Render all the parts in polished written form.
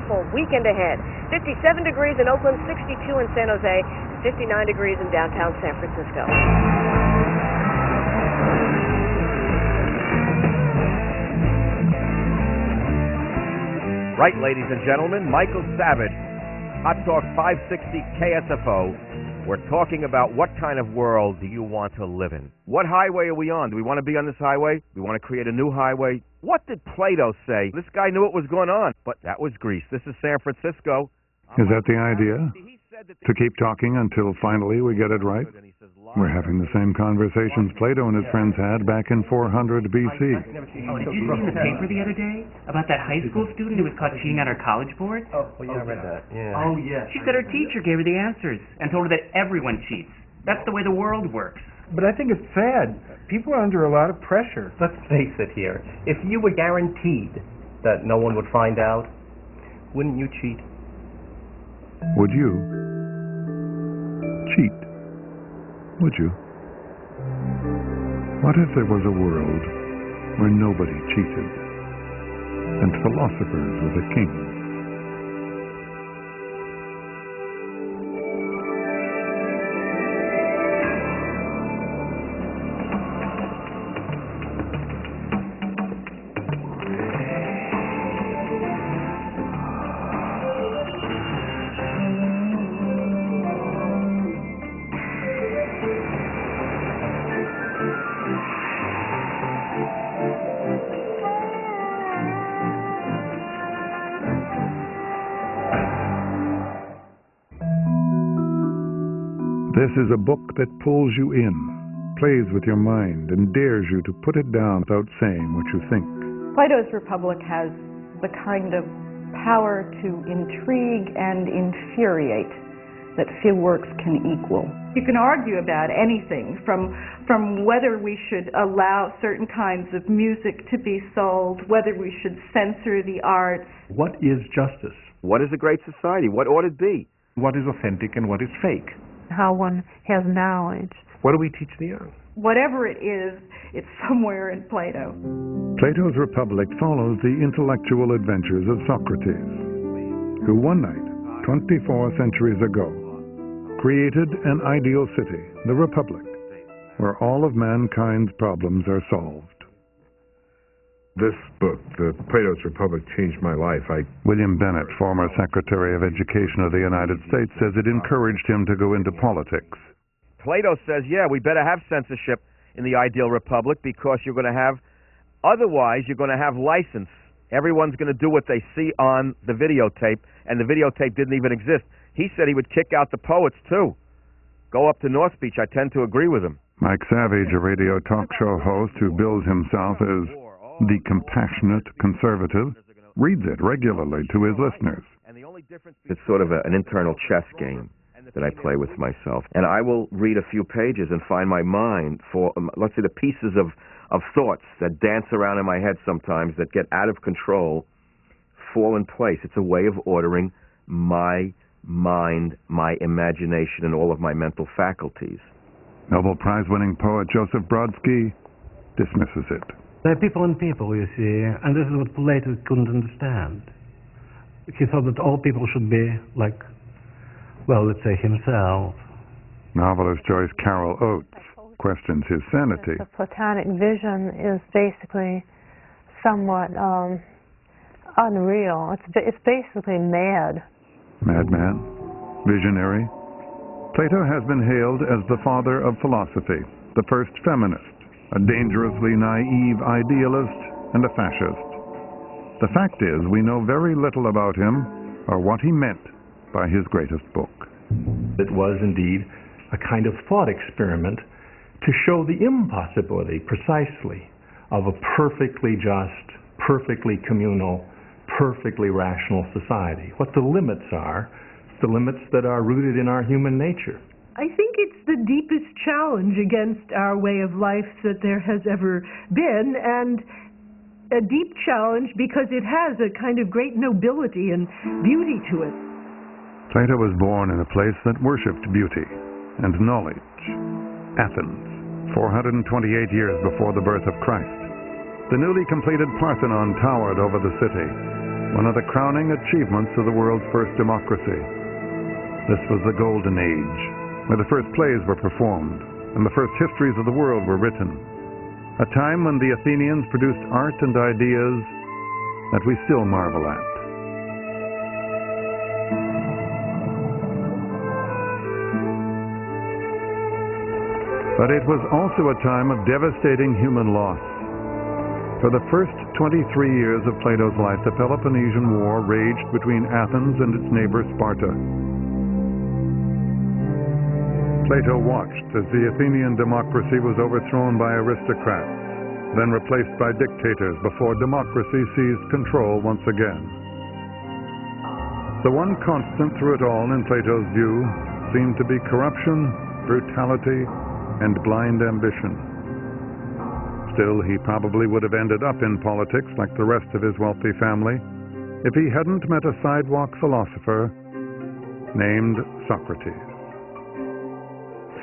beautiful weekend ahead. 57 degrees in Oakland, 62 in San Jose, 59 degrees in downtown San Francisco. Right, ladies and gentlemen, Michael Savage, Hot Talk 560 KSFO. We're talking about what kind of world do you want to live in? What highway are we on? Do we want to be on this highway? Do we want to create a new highway? What did Plato say? This guy knew what was going on, but that was Greece. This is San Francisco. Is that the idea? To keep talking until finally we get it right? We're having the same conversations Plato and his friends had back in 400 BC. Oh, did you see in the paper the other day about that high school student who was caught cheating on her college board? Oh, yeah, I read that. Yeah. Oh, yeah. She said her teacher gave her the answers and told her that everyone cheats. That's the way the world works. But I think it's sad. People are under a lot of pressure. Let's face it here. If you were guaranteed that no one would find out, wouldn't you cheat? Would you cheat? Would you? What if there was a world where nobody cheated and philosophers were the kings? This is a book that pulls you in, plays with your mind, and dares you to put it down without saying what you think. Plato's Republic has the kind of power to intrigue and infuriate that few works can equal. You can argue about anything, from whether we should allow certain kinds of music to be sold, whether we should censor the arts. What is justice? What is a great society? What ought it be? What is authentic and what is fake? How one has knowledge. What do we teach the young? Whatever it is, it's somewhere in Plato. Plato's Republic follows the intellectual adventures of Socrates, who one night, 24 centuries ago, created an ideal city, the Republic, where all of mankind's problems are solved. This book, Plato's Republic, changed my life. William Bennett, former Secretary of Education of the United States, says it encouraged him to go into politics. Plato says, yeah, we better have censorship in the ideal republic because you're going to have, otherwise you're going to have license. Everyone's going to do what they see on the videotape, and the videotape didn't even exist. He said he would kick out the poets, too. Go up to North Beach. I tend to agree with him. Mike Savage, a radio talk show host who bills himself as the compassionate conservative, reads it regularly to his listeners. It's sort of an internal chess game that I play with myself. And I will read a few pages and find my mind for, let's say, the pieces of thoughts that dance around in my head sometimes that get out of control, fall in place. It's a way of ordering my mind, my imagination, and all of my mental faculties. Nobel Prize-winning poet Joseph Brodsky dismisses it. There are people and people, you see, and this is what Plato couldn't understand. He thought that all people should be like, well, let's say himself. Novelist Joyce Carol Oates questions his sanity. The Platonic vision is basically somewhat unreal. It's basically mad. Madman? Visionary? Plato has been hailed as the father of philosophy, the first feminist, a dangerously naive idealist, and a fascist. The fact is, we know very little about him or what he meant by his greatest book. It was indeed a kind of thought experiment to show the impossibility, precisely, of a perfectly just, perfectly communal, perfectly rational society. What the limits are, the limits that are rooted in our human nature. I think it's the deepest challenge against our way of life that there has ever been, and a deep challenge because it has a kind of great nobility and beauty to it. Plato was born in a place that worshipped beauty and knowledge, Athens, 428 years before the birth of Christ. The newly completed Parthenon towered over the city. one of the crowning achievements of the world's first democracy. This was the Golden Age, where the first plays were performed and the first histories of the world were written. A time when the Athenians produced art and ideas that we still marvel at. But it was also a time of devastating human loss. For the first 23 years of Plato's life, the Peloponnesian War raged between Athens and its neighbor Sparta. Plato watched as the Athenian democracy was overthrown by aristocrats, then replaced by dictators before democracy seized control once again. The one constant through it all, in Plato's view, seemed to be corruption, brutality, and blind ambition. Still, he probably would have ended up in politics like the rest of his wealthy family if he hadn't met a sidewalk philosopher named Socrates.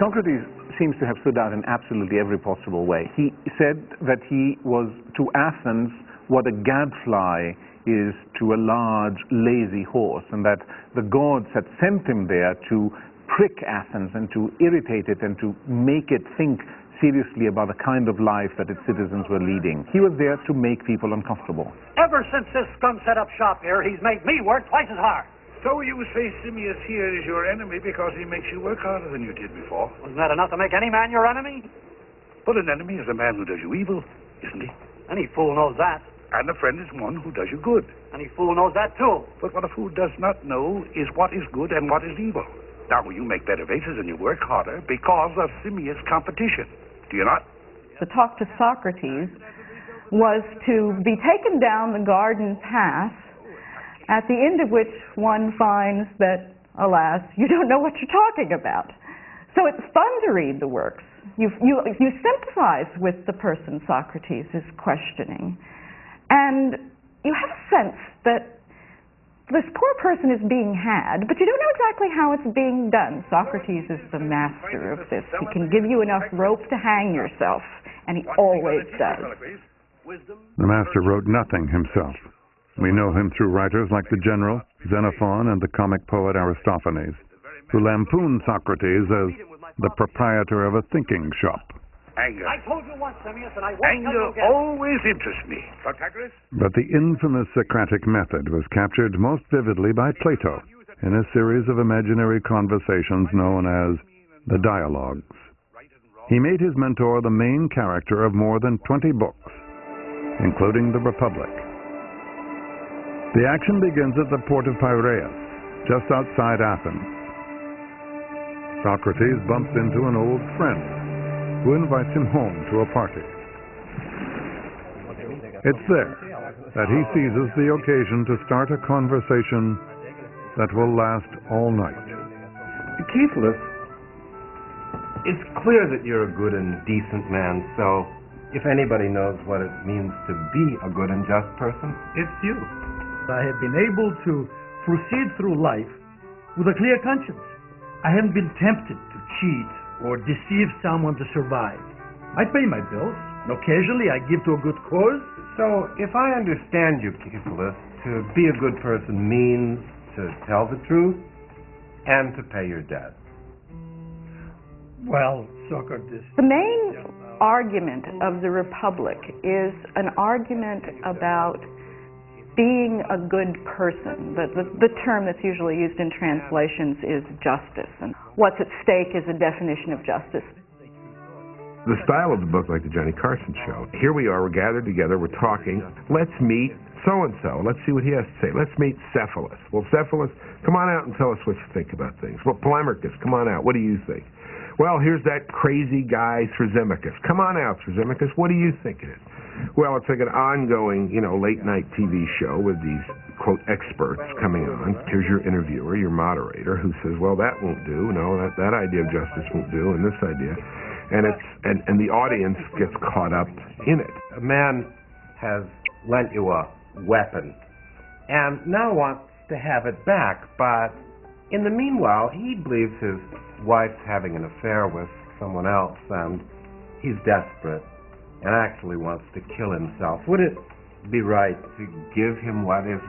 Socrates seems to have stood out in absolutely every possible way. He said that he was to Athens what a gadfly is to a large, lazy horse, and that the gods had sent him there to prick Athens and to irritate it and to make it think seriously about the kind of life that its citizens were leading. He was there to make people uncomfortable. Ever since this scum set up shop here, he's made me work twice as hard. So you say Simmias here is your enemy because he makes you work harder than you did before? Wasn't that enough to make any man your enemy? But an enemy is a man who does you evil, isn't he? Any fool knows that. And a friend is one who does you good. Any fool knows that too. But what a fool does not know is what is good and what is evil. Now, you make better vases and you work harder because of Simmias' competition. Do you not? To talk to Socrates was to be taken down the garden path, at the end of which one finds that, alas, you don't know what you're talking about. So it's fun to read the works. You sympathize with the person Socrates is questioning. And you have a sense that this poor person is being had, but you don't know exactly how it's being done. Socrates is the master of this. He can give you enough rope to hang yourself, and he always does. The master wrote nothing himself. We know him through writers like the general, Xenophon, and the comic poet Aristophanes, who lampoon Socrates as the proprietor of a thinking shop. Anger. I told you once, Simmias, and I won't Anger tell you again. always interests me. Protagoras? But the infamous Socratic method was captured most vividly by Plato in a series of imaginary conversations known as the Dialogues. He made his mentor the main character of more than 20 books, including the Republic. The action begins at the port of Piraeus, just outside Athens. Socrates bumps into an old friend who invites him home to a party. It's there that he seizes the occasion to start a conversation that will last all night. Keithless, it's clear that you're a good and decent man, so if anybody knows what it means to be a good and just person, it's you. I have been able to proceed through life with a clear conscience. I haven't been tempted to cheat or deceive someone to survive. I pay my bills. Occasionally I give to a good cause. So, if I understand you, Keithless, to be a good person means to tell the truth and to pay your debt. Well, Socrates. The main argument of the Republic is an argument about being a good person. The term that's usually used in translations is justice, and what's at stake is a definition of justice. The style of the book, like the Johnny Carson show, here we are, we're gathered together, we're talking, let's meet so-and-so, let's see what he has to say. Let's meet Cephalus. Well, Cephalus, come on out and tell us what you think about things. Well, Polemarchus, come on out, what do you think? Well, here's that crazy guy, Thrasymachus. Come on out, Thrasymachus, what do you think it is? Well, it's like an ongoing, late-night TV show with these, quote, experts coming on. Here's your interviewer, your moderator, who says, well, that won't do. No, that idea of justice won't do, and this idea. And the audience gets caught up in it. A man has lent you a weapon and now wants to have it back, but in the meanwhile, he believes his wife's having an affair with someone else, and he's desperate and actually wants to kill himself. Would it be right to give him what is